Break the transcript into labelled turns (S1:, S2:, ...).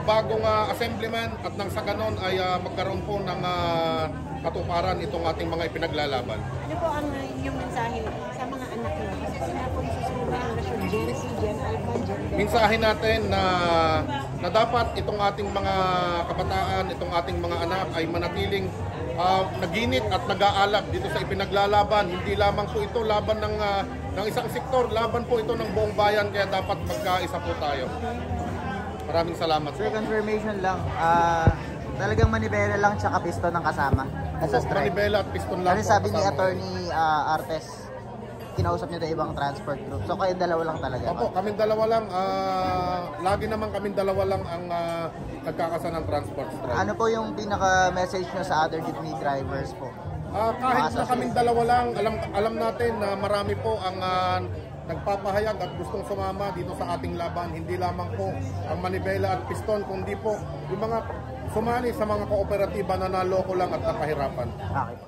S1: bagong assemblyman at nang sa ganon ay magkaroon po ng katuparan itong ating mga ipinaglalaban.
S2: Ano po ang inyong mensahe sa mga anak nyo? Kasi sila po yung susunod na henerasyon, Gen Z, Gen Alpha, Gen Delta.
S1: Mensahe natin na dapat itong ating mga kabataan, itong ating mga anak ay manatiling naginit at nag-aalab dito sa ipinaglalaban. Hindi lamang po ito laban ng isang sektor, laban po ito ng buong bayan, kaya dapat magkaisa po tayo. Maraming salamat.
S3: Sir, confirmation lang. Talagang manibela lang tsaka piston ng kasama. Sa strike.
S1: Manibela at piston lang.
S3: Kasi sabi ni Attorney Artes, kinausap niyo na ibang transport group. So kayo dalawa lang talaga?
S1: Opo, kaming dalawa lang. Lagi naman kaming dalawa lang ang nagkakasa ng transport strike.
S3: Ano po yung pinaka-message nyo sa other jeepney drivers po?
S1: Kahit na kaming dalawa lang, alam natin na marami po ang nagpapahayag at gustong sumama dito sa ating laban. Hindi lamang po ang manibela at piston, kundi po yung mga sumali sa mga kooperatiba na naloko lang at napahirapan.
S3: Okay.